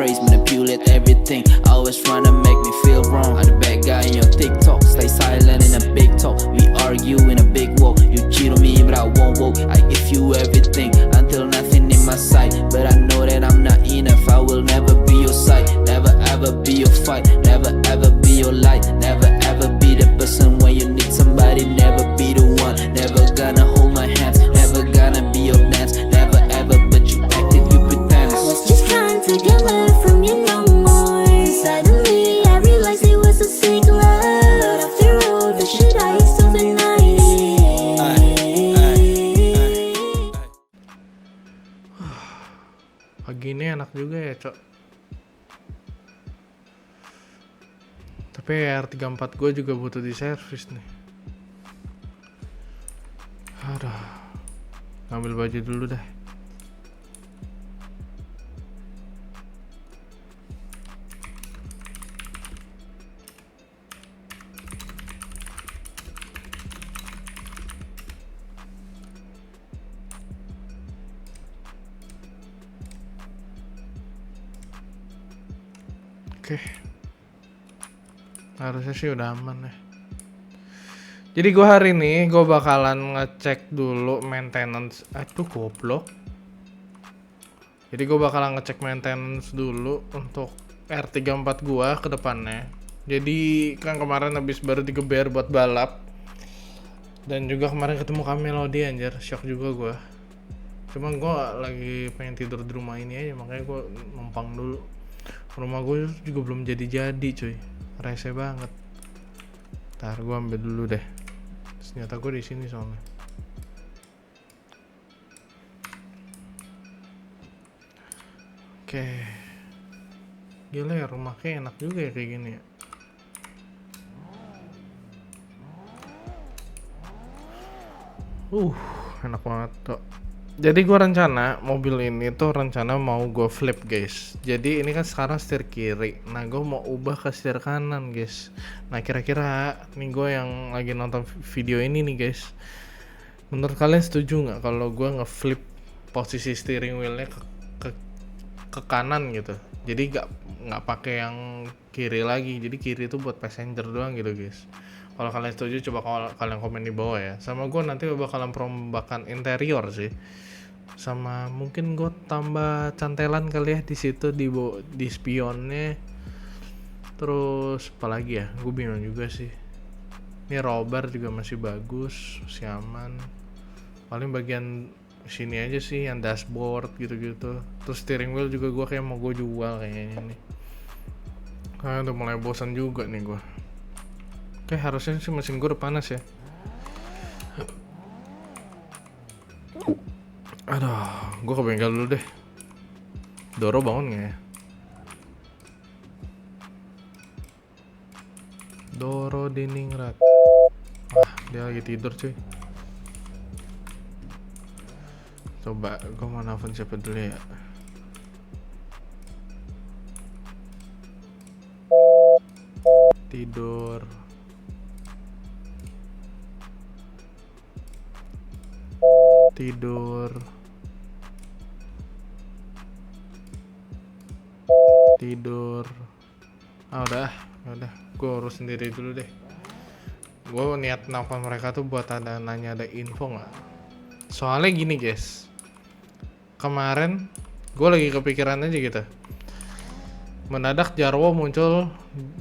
phrase, manipulate everything. Always trying to make me feel wrong. I'm the bad guy in your TikTok. Stay silent in a big talk. We argue in a big walk. You cheat on me, but I won't walk. I give you everything until nothing in my sight. But I know that I'm not enough. I will never be your side. Never ever be your fight. Never ever be your light. Never ever be the person when you need somebody. Never be the one. Never gonna hold my hands. Never gonna be your dance. Never ever, but you acted, you pretend. I was just trying to get away from you no more. Suddenly I realized it was a sick love. After all the shit I used to deny. Pagi ini enak juga ya, Cok. Tapi R34 gue juga butuh di servis nih. Aduh, ngambil baju dulu dah. Oke, harusnya sih udah aman ya. Jadi gue hari ini gue bakalan ngecek dulu maintenance. Aduh goblok. Jadi gue bakalan ngecek maintenance dulu untuk R34 gue ke depannya. Jadi kan kemarin habis baru digeber buat balap. Dan juga kemarin ketemu Kamelody anjir, shock juga gue. Cuma gue lagi pengen tidur di rumah ini aja, makanya gue numpang dulu. Rumah gue juga belum jadi-jadi cuy, rese banget. Ntar gue ambil dulu deh. Ternyata gue di sini soalnya. Oke. Gila ya, rumah kayak enak juga ya kayak gini ya. Enak banget tuh. Jadi gue rencana mobil ini tuh rencana mau gue flip guys. Jadi ini kan sekarang setir kiri. Nah gue mau ubah ke setir kanan guys. Nah kira-kira nih gue yang lagi nonton video ini nih guys, menurut kalian setuju nggak kalau gue ngeflip posisi steering wheelnya ke kanan gitu? Jadi nggak pakai yang kiri lagi. Jadi kiri itu buat passenger doang gitu guys. Kalau kalian setuju coba kalian komen di bawah ya. Sama gue nanti bakalan perombakan interior sih. Sama mungkin gue tambah cantelan kali ya di situ di spionnya. Terus apa lagi ya? Gue bingung juga sih. Ini roller juga masih bagus, masih aman. Paling bagian sini aja sih yang dashboard gitu-gitu. Terus steering wheel juga gue kayak mau gue jual kayaknya nih. Udah mulai bosan juga nih gue. Oke, harusnya sih mesin gue udah panas ya. Aduh, gue ke bengkel dulu deh. Doro bangun gak ya? Doro Diningrat. Dia lagi tidur cuy. Coba gue mau nelfon siapa dulu ya. Tidur. Udah gue urus sendiri dulu deh. Gue niat nelfon mereka tuh buat nanya ada info nggak. Soalnya gini guys, kemarin gue lagi kepikiran aja gitu. Mendadak Jarwo muncul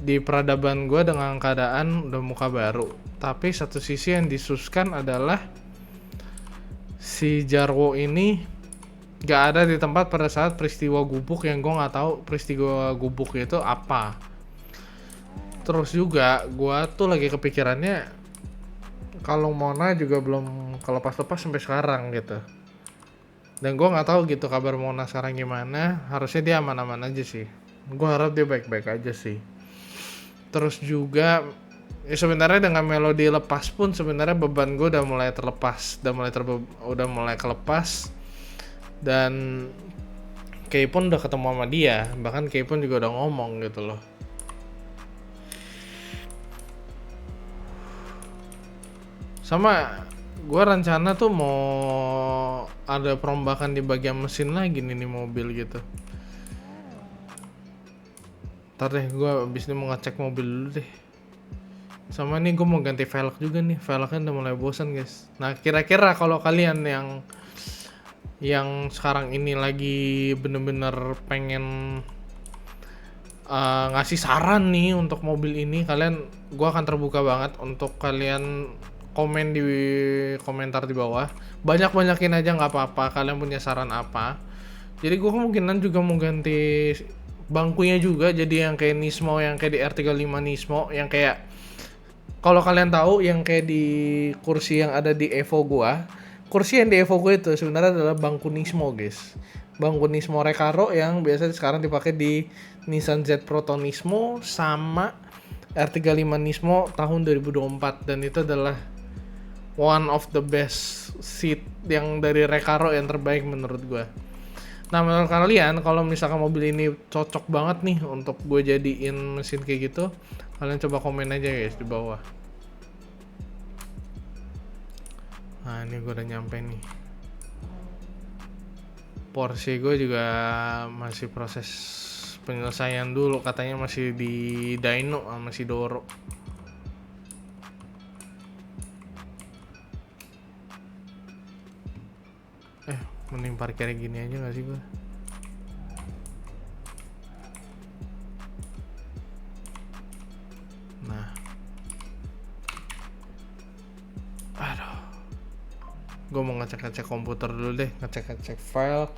di peradaban gue dengan keadaan udah muka baru. Tapi satu sisi yang disuskan adalah si Jarwo ini gak ada di tempat pada saat peristiwa gubuk yang gue nggak tahu peristiwa gubuk itu apa. Terus juga gue tuh lagi kepikirannya kalau Mona juga belum kelepas-lepas sampai sekarang gitu. Dan gue nggak tahu gitu kabar Mona sekarang gimana. Harusnya dia aman-aman aja sih. Gue harap dia baik-baik aja sih. Terus juga ya sebenarnya dengan Melody lepas pun sebenarnya beban gue udah mulai terlepas, udah mulai kelepas. Dan Kay pun udah ketemu sama dia, bahkan Kay pun juga udah ngomong gitu loh. Sama gue rencana tuh mau ada perombakan di bagian mesin lagi nih mobil gitu. Ntar deh, gue abis ini mau ngecek mobil dulu deh. Sama nih gue mau ganti velg juga nih, velgnya udah mulai bosan guys. Nah kira-kira kalau kalian yang sekarang ini lagi bener-bener pengen ngasih saran nih untuk mobil ini, gue akan terbuka banget untuk kalian komen di komentar di bawah. Banyak-banyakin aja nggak apa-apa, kalian punya saran apa. Jadi gue kemungkinan juga mau ganti bangkunya juga, jadi yang kayak Nismo, yang kayak di R35 Nismo, yang kayak kalau kalian tahu yang kayak di kursi yang ada di Evo gua. Kursi yang di Evo gua itu sebenarnya adalah bangku Nismo, guys. Bangku Nismo Recaro yang biasa sekarang dipakai di Nissan Z Proton Nismo sama R35 Nismo tahun 2024, dan itu adalah one of the best seat yang dari Recaro yang terbaik menurut gua. Nah menurut kalian kalau misalkan mobil ini cocok banget nih untuk gue jadiin mesin kayak gitu, kalian coba komen aja guys di bawah. Nah ini gue udah nyampe nih. Porsche gue juga masih proses penyelesaian dulu, katanya masih di dyno sama si Doro. Mending parkirnya gini aja gak sih gue? Nah, aduh, gue mau ngecek-ngecek komputer dulu deh, ngecek-ngecek file.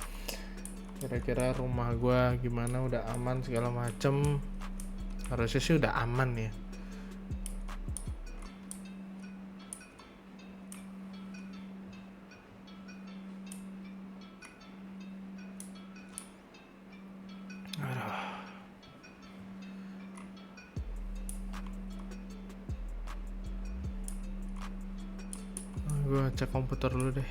Kira-kira rumah gue gimana, udah aman segala macem. Harusnya sih udah aman ya. Gue cek komputer dulu deh.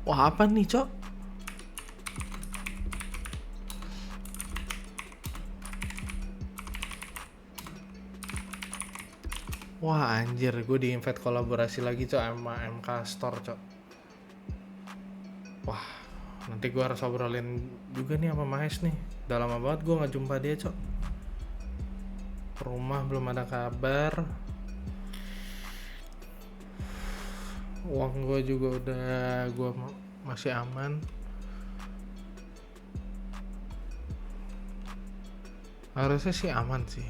Wah apa nih cok? Wah anjir, gue di invite kolaborasi lagi cok sama MK Store cok. Wah, nanti gue harus obrolin juga nih sama Mahes nih. Udah lama banget gue gak jumpa dia cok. Rumah belum ada kabar. Uang gue juga udah, gue masih aman. Harusnya sih aman sih.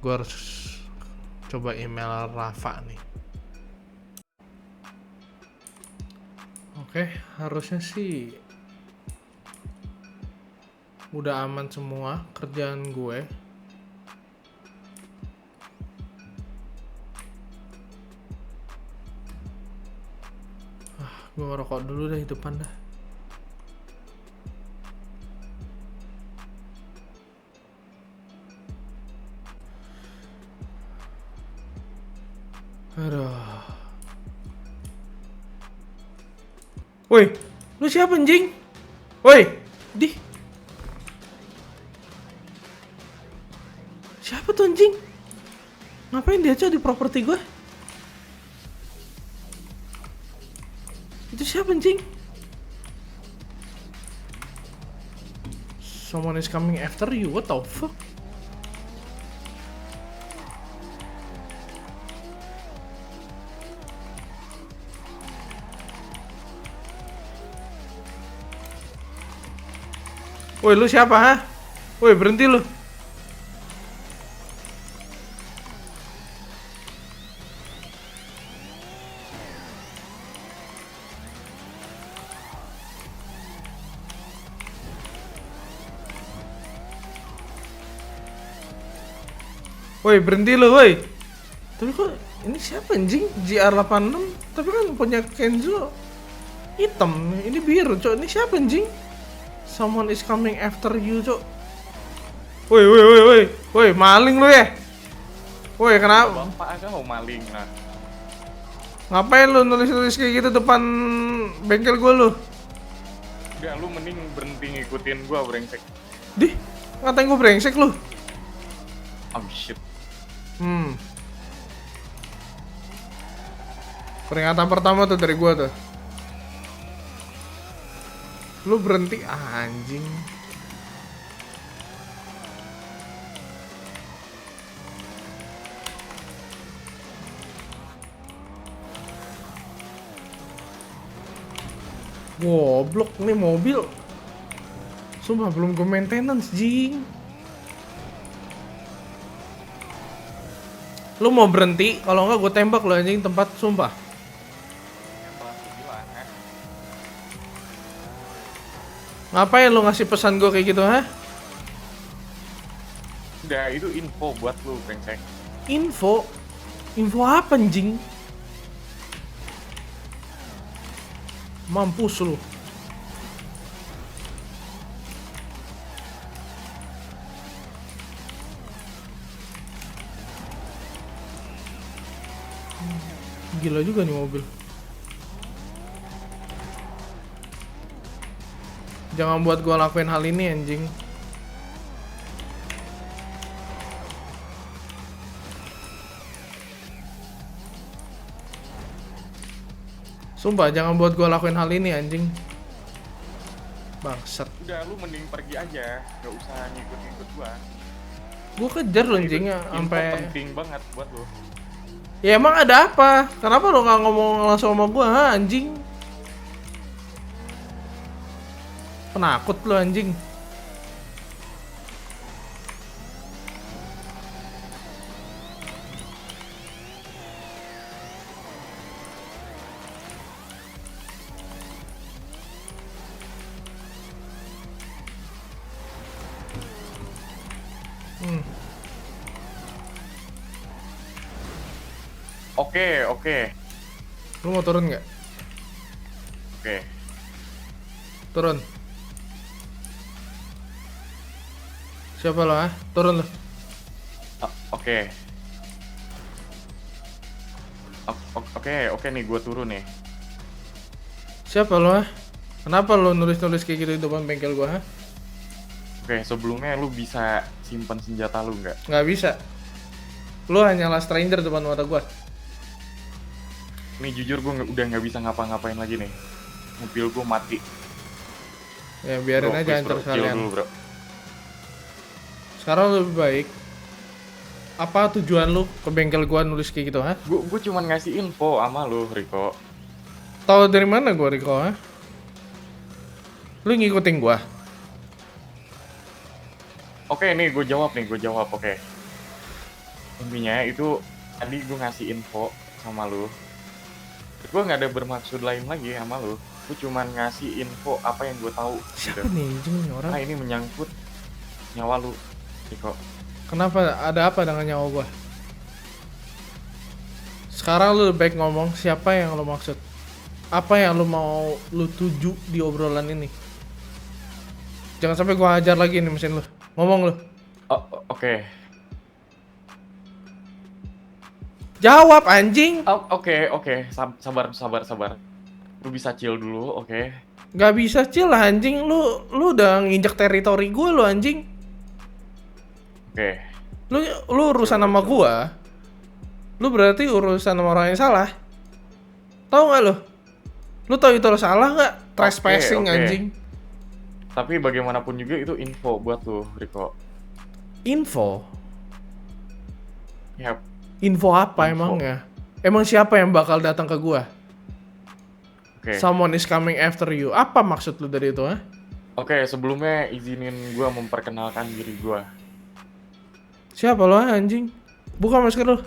Gue harus coba email Rafa nih. Oke, harusnya sih udah aman semua kerjaan gue. Gue ngerokok dulu deh di depan dah. Aduh. Woi, lu siapa anjing? Woi, di. Siapa tuh anjing? Ngapain dia di properti gue? Itu siapa anjing? Someone is coming after you, what the fuck? Woi lu siapa ha? Woi berhenti lu. Woi berhenti lu woi. Tapi kok ini siapa anjing? GR86 tapi kan punya Kenzo hitam, ini biru cok. Ini siapa anjing? Someone is coming after you cok. Woi maling lu ya? Woi kenapa? Bapak aja mau maling lah. Ngapain lu nulis-nulis kayak gitu depan bengkel gue lu? Enggak, lu mending berhenti ngikutin gua brengsek. Dih, ngatain gue brengsek lu. Oh shit. Peringatan pertama tuh dari gua tuh. Lu berhenti anjing. Goblok nih mobil. Sumpah belum gue maintenance, jing. Lu mau berhenti? Kalau enggak gue tembak lu anjing tempat sumpah. Ngapain lu ngasih pesan gue kayak gitu, ha? Udah, itu info buat lu, brengsek. Info? Info apa anjing? Mampus lu. Gila juga nih mobil. Jangan buat gua lakuin hal ini anjing. Sumpah jangan buat gua lakuin hal ini anjing. Bangsat. Udah, lu mending pergi aja, gak usah ngikut-ngikut gua. Gua kejar lu anjing Info sampai. penting banget buat lu. Ya emang ada apa? Kenapa lu nggak ngomong langsung sama gua, ha, anjing? Penakut lu anjing. Oke. Lu mau turun nggak? Oke. Turun. Siapa lo, ha? Turun lo. Oke. Oke nih, gua turun nih. Siapa lo, ha? Kenapa lo nulis-nulis kayak gitu di depan bengkel gua, ha? Oke, sebelumnya lu bisa simpan senjata lu nggak? Nggak bisa. Lu hanyalah stranger depan mata gua. Nih jujur gue udah nggak bisa ngapa-ngapain lagi nih. Mobil gue mati. Ya biarin Bro, aja please, hancur bro. Chill sekalian. dulu, bro. Sekarang lebih baik. Apa tujuan lu ke bengkel gua nulis kayak gitu, ha? Gue cuman ngasih info sama lu, Riko. Tahu dari mana gua, Riko, ha? Lu ngikutin gua? Oke, nih gue jawab, oke. Intinya itu tadi gue ngasih info sama lu. Gue nggak ada bermaksud lain lagi sama lu. Gue cuman ngasih info apa yang gue tahu. Siapa nih anjing nih orang? Nah ini menyangkut nyawa lu, Riko. Kenapa? Ada apa dengan nyawa gua? Sekarang lu lebih baik ngomong siapa yang lu maksud. Apa yang lu mau lu tuju di obrolan ini? Jangan sampai gua hajar lagi nih mesin lu. Ngomong lu. Oke. Jawab anjing. Oke. Sabar. Lu bisa chill dulu, oke? Gak bisa chill lah anjing. Lu udah nginjek teritori gua lu anjing. Oke. Lu urusan sama gua. Lu berarti urusan sama orang yang salah. Tahu nggak lu? Lu tahu itu lu salah nggak? Trespassing Oke. anjing. Tapi bagaimanapun juga itu info buat lu, Riko. Info? Yap. Info apa Info. emangnya? Emang siapa yang bakal datang ke gua? Oke. Someone is coming after you. Apa maksud lu dari itu, ha? Oke, sebelumnya izinin gua memperkenalkan diri gua. Siapa lo anjing? Buka masker lu.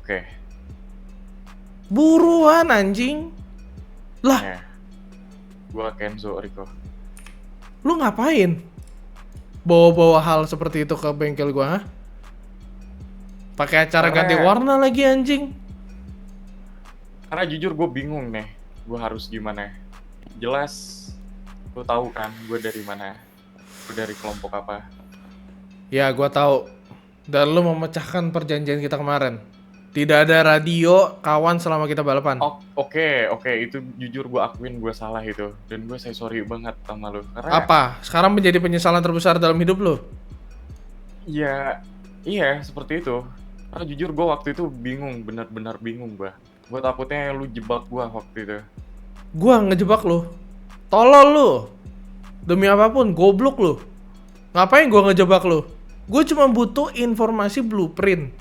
Oke. Buruan anjing. Lah, Ya. Gua Kenzo, Riko. lu ngapain? Bawa-bawa hal seperti itu ke bengkel gua, ha? Pakai acara Karena- ganti warna lagi anjing. Karena jujur gue bingung nih, gue harus gimana. Jelas, lu tahu kan gue dari mana? Gue dari kelompok apa? Ya, gua tahu. Dan lu memecahkan perjanjian kita kemarin. Tidak ada radio kawan selama kita balapan. Oke, itu jujur gue akuin gue salah itu. Dan gue sorry banget sama lu. Karena Apa? Sekarang menjadi penyesalan terbesar dalam hidup lu? ya Iya, seperti itu. Karena jujur gue waktu itu bingung, benar-benar bingung gue. Gue takutnya lu jebak gue waktu itu. Gua ngejebak lu. Tolol lu. Demi apapun, goblok lu. Ngapain gua ngejebak lu? Gue cuma butuh informasi blueprint.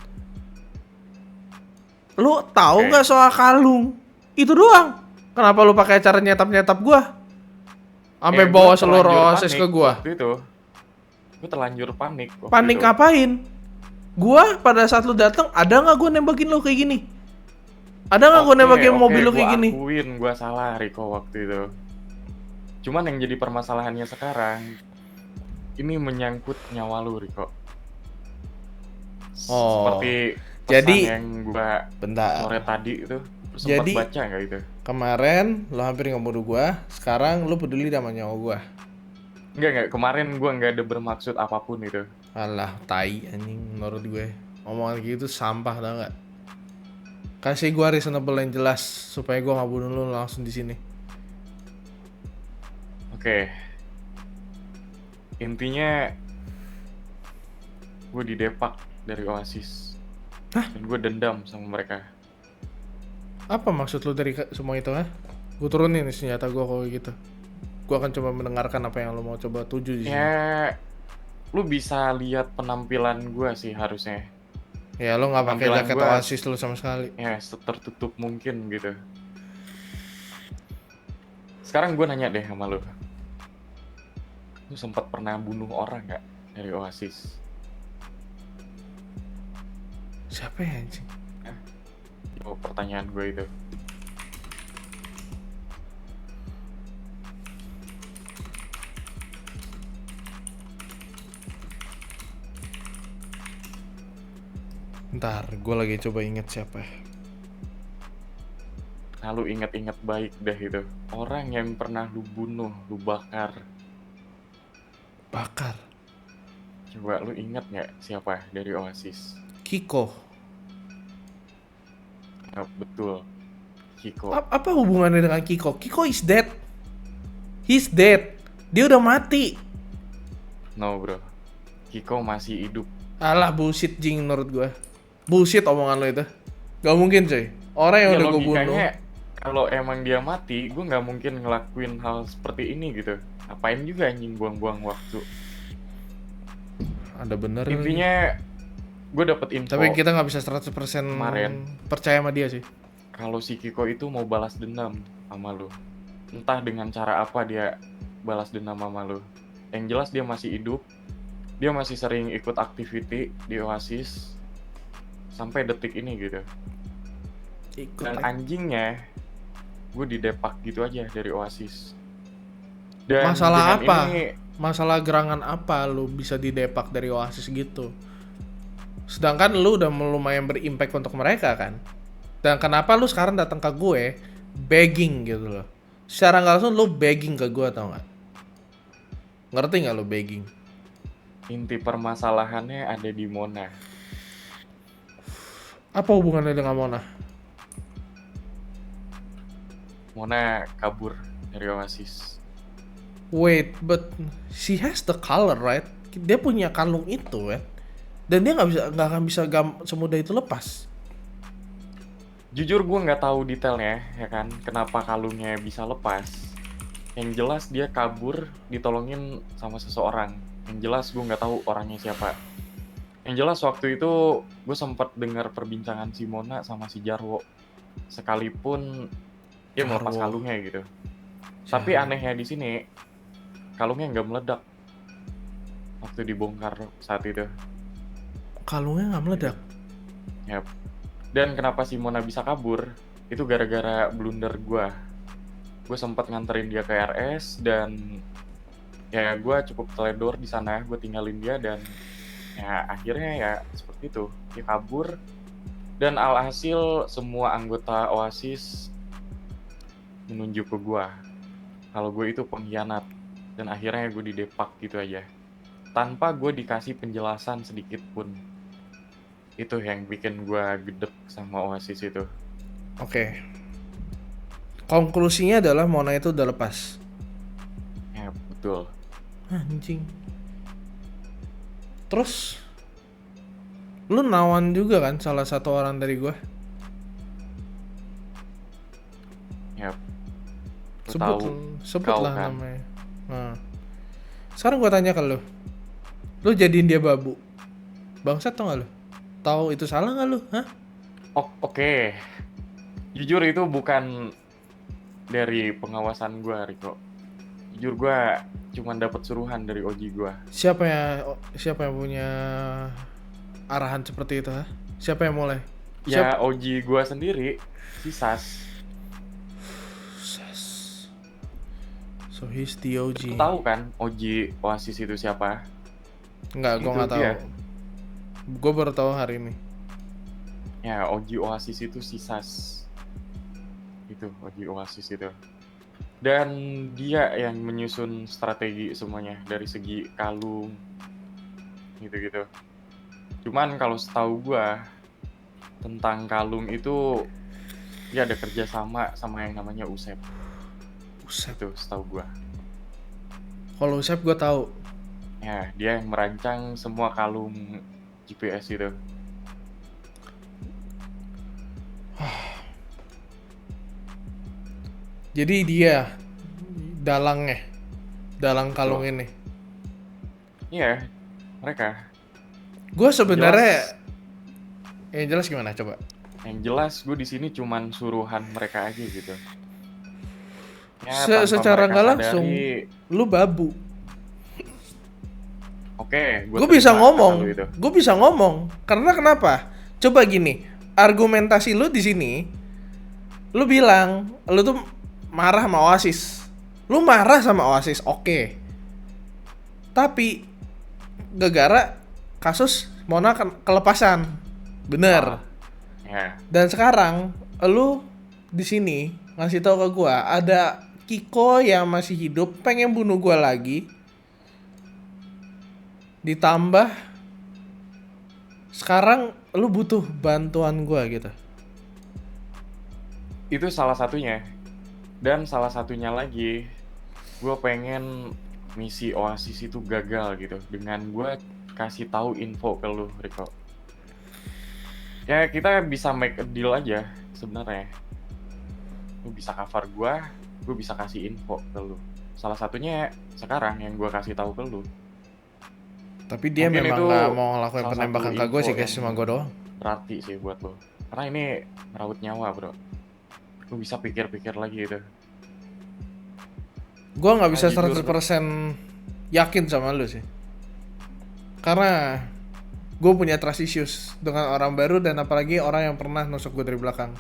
Lu tahu Oke. nggak soal kalung? Itu doang. Kenapa lu pakai cara nyetap-nyetap gua? Sampai Gua bawa seluruh terlanjur OSIS panik ke gua. Waktu itu. Gue terlanjur panik waktu Panik itu. ngapain? Gua pada saat lu datang, ada nggak gua nembakin lu kayak gini? Ada nggak gua nembakin mobil lu kayak gini? Gue akuin gue salah Riko waktu itu. Cuman yang jadi permasalahannya sekarang, ini menyangkut nyawa lu Riko. Oh, Seperti pesan jadi- yang gue Bentar. sore tadi itu, lu sempat Jadi- baca nggak itu? Kemarin lu hampir ngebunuh gua, sekarang lu peduli sama nyawa gua. Enggak, kemarin gue nggak ada bermaksud apapun itu. Alah, tai anjing menurut gue. Omongan gitu sampah tau gak? Kasih gua reasonable yang jelas supaya gua nggak bunuh lu langsung di sini. Oke. Intinya gue didepak dari Oasis. Hah? Dan gue dendam sama mereka. Apa maksud lu dari semua itu, ha? Gua turunin nih senjata gua kalau gitu. Gua akan coba mendengarkan apa yang lu mau coba tuju di sini. Ya, lu bisa lihat penampilan gue sih harusnya. Ya, lu nggak pakai Penampilan jaket gua- Oasis lu sama sekali. Ya, tertutup mungkin gitu. Sekarang gue nanya deh sama lu. Lu sempat pernah bunuh orang nggak dari Oasis? Siapa ya anjing? Jawab pertanyaan gue itu. Ntar, gua lagi coba inget siapa. Nah, lu ingat-ingat baik dah itu. Orang yang pernah lu bunuh, lu bakar. Bakar. Coba lu ingat nggak siapa dari Oasis? Kiko. Ya, betul. Kiko. Apa hubungannya dengan Kiko? Kiko is dead. He's dead. Dia udah mati. No bro. Kiko masih hidup. Alah, bullshit jing menurut gua. Bullshit omongan lo itu. Gak mungkin coy. Orang yang Ya, udah gue bunuh. logikanya kalau emang dia mati, gue nggak mungkin ngelakuin hal seperti ini gitu. Ngapain juga anjing buang-buang waktu. Ada bener. Intinya gue dapet info Tapi kita nggak bisa 100% Kemarin. percaya sama dia sih. kalau si Kiko itu mau balas dendam sama lu. Entah dengan cara apa dia balas dendam sama lu. Yang jelas dia masih hidup. Dia masih sering ikut activity di Oasis sampai detik ini gitu. Ikut. Dan anjingnya gue didepak gitu aja dari Oasis. Dan Masalah dengan apa? ini, Masalah gerangan apa lu bisa didepak dari Oasis gitu? Sedangkan lu udah lumayan berimpact untuk mereka kan? Dan kenapa lu sekarang datang ke gue begging gitu loh? Secara nggak langsung lu begging ke gue, tau nggak? Ngerti nggak lu begging? inti permasalahannya ada di Mona. Apa hubungannya dengan Mona? Mona kabur dari Oasis. Wait, but she has the color, right? Dia punya kalung itu, kan? Dan dia nggak akan bisa semudah itu lepas. Jujur gue nggak tahu detailnya ya kan, kenapa kalungnya bisa lepas. Yang jelas dia kabur ditolongin sama seseorang. Yang jelas gue nggak tahu orangnya siapa. Yang jelas waktu itu gue sempat dengar perbincangan si Mona sama si Jarwo. Sekalipun dia melepas Jarwo. kalungnya gitu. Tapi anehnya di sini kalungnya nggak meledak waktu dibongkar saat itu. Kalungnya nggak meledak. Yap. Dan kenapa si Mona bisa kabur? Itu gara-gara blunder gue. Gue sempat nganterin dia ke RS dan ya gue cukup teledor di sana. Gue tinggalin dia dan ya akhirnya ya seperti itu. Dia kabur dan alhasil semua anggota Oasis menunjuk ke gue kalau gue itu pengkhianat dan akhirnya gue didepak gitu aja tanpa gue dikasih penjelasan sedikit pun. Itu yang bikin gue gedek sama Oasis itu. Oke. Konklusinya adalah Mona itu udah lepas. Ya betul. Anjing. Terus Lu Nawan juga kan salah satu orang dari gua. Ya, gue tahu Sebut kau lah kan. namanya. Nah. Sekarang gua tanya ke lu. Lu jadiin dia babu. Bangsat tau gak lu? Tahu itu salah gak lu? Hah? Oke. Jujur itu bukan dari pengawasan gue, Riko. Jujur gue cuman dapat suruhan dari Oji gue. Siapa yang punya arahan seperti itu, ha? Siapa yang mulai? Ya Oji gue sendiri, si Sas. So he's the OG. Lu tahu kan Oji Oasis itu siapa? Enggak, gua Itu nggak tahu. dia. Gua baru tahu hari ini. Ya Oji Oasis itu si Sas. Itu Oji Oasis itu. Dan dia yang menyusun strategi semuanya dari segi kalung gitu-gitu. Cuman kalau setahu gua tentang kalung itu dia ada kerjasama sama yang namanya Usep. Usep. Itu setahu gua. Kalau Usep gua tahu. Ya, dia yang merancang semua kalung GPS itu. Jadi dia dalangnya, dalang kalung ini. Iya, mereka. Gua sebenarnya yang jelas gimana coba? Yang jelas gue di sini cuman suruhan mereka aja gitu. Ya, tanpa Secara mereka nggak langsung, sadari, lu babu. oke, Gue bisa terima ngomong, kata lu itu. gue bisa ngomong. Karena kenapa? Coba gini, argumentasi lu di sini, lu bilang, lu tuh marah sama Oasis. Lu marah sama Oasis, oke. Tapi gara-gara kasus Mona kelepasan, bener. Ya, Dan sekarang lu di sini ngasih tahu ke gua ada Kiko yang masih hidup pengen bunuh gua lagi. Ditambah sekarang lu butuh bantuan gua gitu. itu salah satunya. Dan salah satunya lagi, gue pengen misi Oasis itu gagal gitu. Dengan gue kasih tahu info ke lu, Riko. Ya, kita bisa make a deal aja sebenarnya. Lu bisa cover gue bisa kasih info ke lu. Salah satunya sekarang yang gue kasih tahu ke lu. Tapi dia Mungkin memang itu gak mau ngelakuin salah penembakan satu ke gue info sih guys, yang cuma gue doang. Berarti sih buat lo. Karena ini merawat nyawa, bro. Lu bisa pikir-pikir lagi itu. Gue nggak bisa Nah, jujur. 100% yakin sama lu sih. Karena gue punya trust issues dengan orang baru dan apalagi orang yang pernah nusuk gue dari belakang.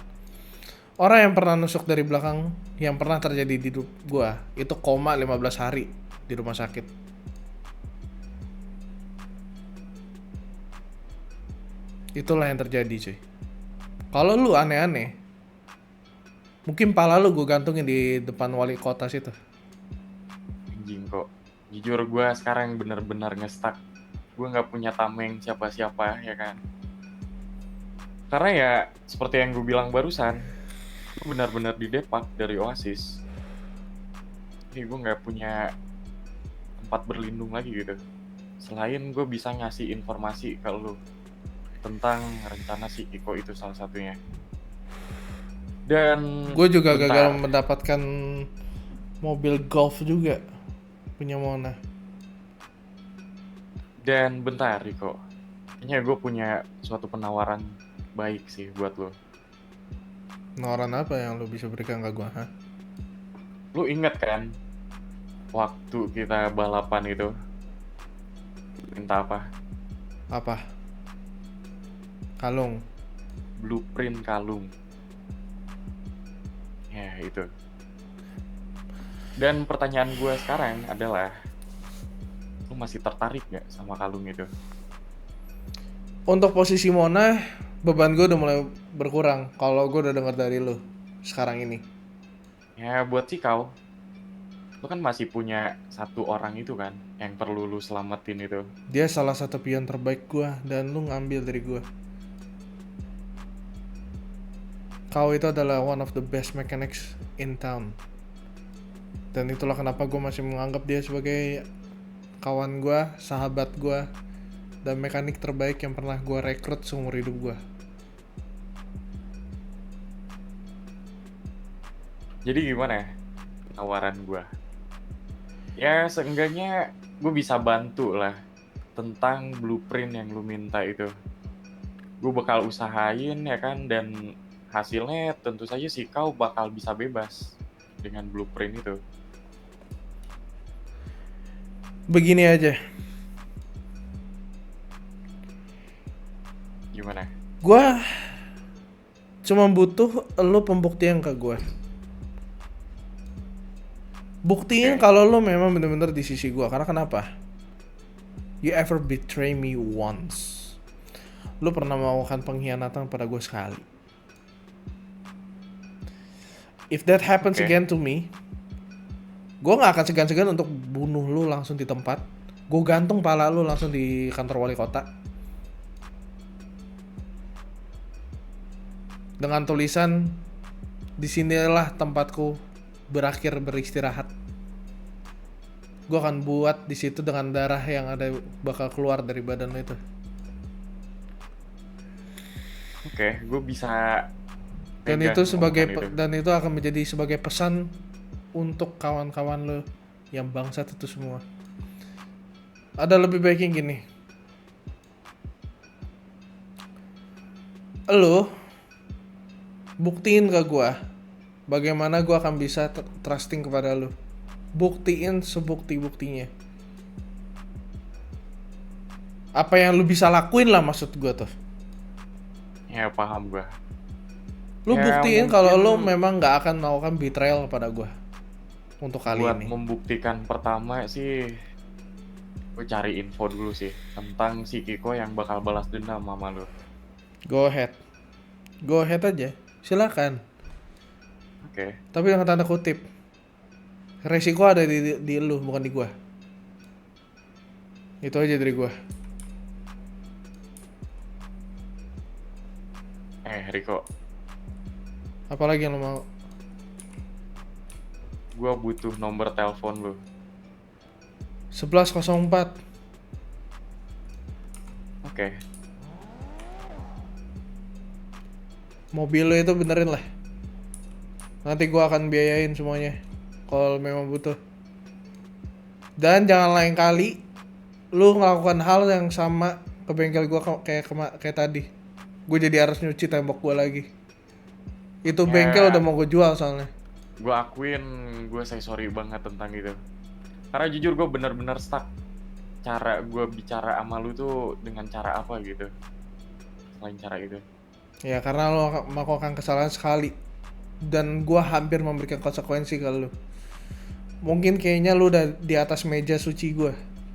Orang yang pernah nusuk dari belakang yang pernah terjadi di hidup gue itu koma 15 hari di rumah sakit. Itulah yang terjadi cuy. Kalau lu aneh-aneh, mungkin pala lu gue gantungin di depan wali kota situ. Anjing kok. Jujur gue sekarang bener-bener nge-stuck. Gue nggak punya tameng siapa-siapa, ya kan. Karena ya, seperti yang gue bilang barusan, gue benar-benar didepak dari Oasis. Jadi gue nggak punya tempat berlindung lagi gitu. Selain gue bisa ngasih informasi ke lu tentang rencana si Kiko itu salah satunya. Dan Gue juga bentar. gagal mendapatkan mobil golf juga punya Mona. Dan bentar, Riko. Kayaknya gue punya suatu penawaran baik sih buat lo. Noran apa yang lu bisa berikan ke gue? Hah? Lu inget kan waktu kita balapan itu? Minta apa? Apa? Kalung. Blueprint kalung. Ya, itu. Dan pertanyaan gue sekarang adalah, lu masih tertarik gak sama kalung itu? Untuk posisi Mona, beban gue udah mulai berkurang kalau gue udah dengar dari lu sekarang ini. Ya, buat sih kau. Lu kan masih punya satu orang itu kan, yang perlu lu selamatin itu. Dia salah satu pion terbaik gue dan lu ngambil dari gue. Kau itu adalah one of the best mechanics in town. Dan itulah kenapa gue masih menganggap dia sebagai kawan gue, sahabat gue, dan mekanik terbaik yang pernah gue rekrut seumur hidup gue. Jadi gimana ya tawaran gue? Ya seenggaknya gue bisa bantu lah tentang blueprint yang lu minta itu. Gue bakal usahain ya kan, dan hasilnya tentu saja sih kau bakal bisa bebas dengan blueprint itu. Begini aja, Gimana? gue cuma butuh lo pembuktian ke gue. Buktiin Oke. kalau lo memang bener-bener di sisi gue. Karena kenapa? You ever betray me once. Lo pernah melakukan pengkhianatan pada gue sekali. If that happens Oke. again to me, gue gak akan segan-segan untuk bunuh lo langsung di tempat. Gue gantung pala lo langsung di kantor wali kota. Dengan tulisan, disinilah tempatku berakhir beristirahat. Gue akan buat di situ dengan darah yang ada bakal keluar dari badan lo itu. Oke, gue bisa Dan pegang itu sebagai omongan itu. dan itu akan menjadi sebagai pesan untuk kawan-kawan lo yang bangsat itu semua. Ada lebih baiknya gini. Lo buktiin ke gua bagaimana gua akan bisa trusting kepada lo. Buktiin sebukti-buktinya. Apa yang lu bisa lakuin lah maksud gua tuh. Ya paham gue. Lu Ya, buktiin mungkin kalau lu memang nggak akan melakukan betrayal pada gua untuk kali buat ini. membuktikan pertama sih, gue cari info dulu sih tentang si Kiko yang bakal balas dendam sama lu. Go ahead aja, silakan. Oke. Tapi dengan tanda kutip, resiko ada di lu bukan di gua. Itu aja dari gua. Riko, Apalagi yang lu mau? gue butuh nomor telepon lu. 1104. Oke. Mobil lu itu benerin lah. Nanti gua akan biayain semuanya kalau memang butuh. Dan jangan lain kali lu melakukan hal yang sama ke bengkel gua kayak tadi. Gue jadi harus nyuci tembok gua lagi. Itu Ya. bengkel udah mau gue jual soalnya. Gue akuin, gue say sorry banget tentang itu. Karena jujur gue bener-bener stuck. Cara gue bicara sama lu tuh dengan cara apa gitu. Selain cara itu. Ya karena lo melakukan kesalahan sekali. Dan gua hampir memberikan konsekuensi ke lu. Mungkin kayaknya lu udah di atas meja suci gua.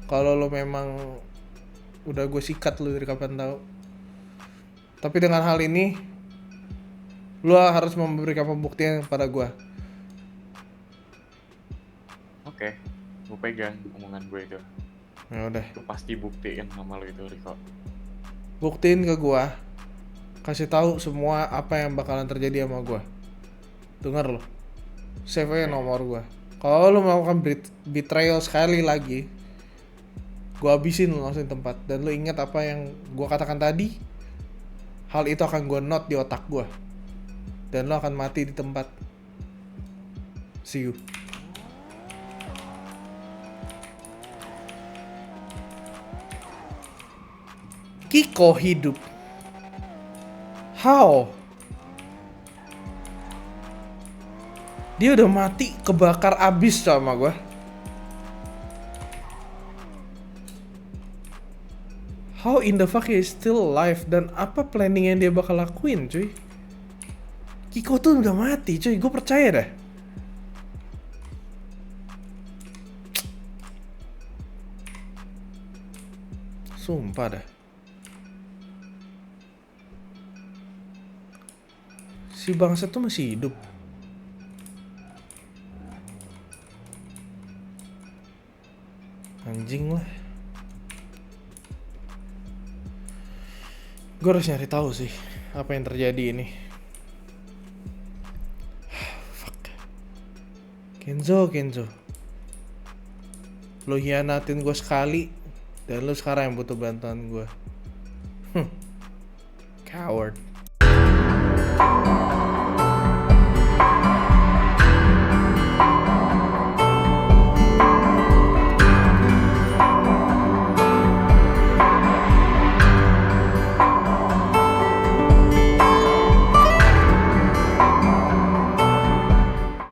Kalau lo memang udah gue sikat lu dari kapan tahu. Tapi dengan hal ini lu harus memberikan pembuktian pada gua. Oke, gue pegang omongan gue itu. Ya udah, Gue pasti buktiin sama lu itu, Riko. buktiin ke gua. Kasih tahu semua apa yang bakalan terjadi sama gua. Dengar lo. Save aja nomor gua. Kalau lu melakukan betrayal sekali lagi, gua habisin lu langsung di tempat. Dan lu ingat apa yang gua katakan tadi? Hal itu akan gua note di otak gua. Dan lu akan mati di tempat. See you. Kiko hidup. How? Dia udah mati, kebakar abis sama gua. How in the fuck he is still alive? Dan apa planning yang dia bakal lakuin, cuy? Kiko tuh udah mati, cuy. Gue percaya dah. Sumpah dah. Si bangsa tuh masih hidup. Anjing lah. Gue harus nyari tahu sih apa yang terjadi ini. Fuck. Kenzo. Lo hianatin gue sekali, Dan lu sekarang yang butuh bantuan gue. Coward.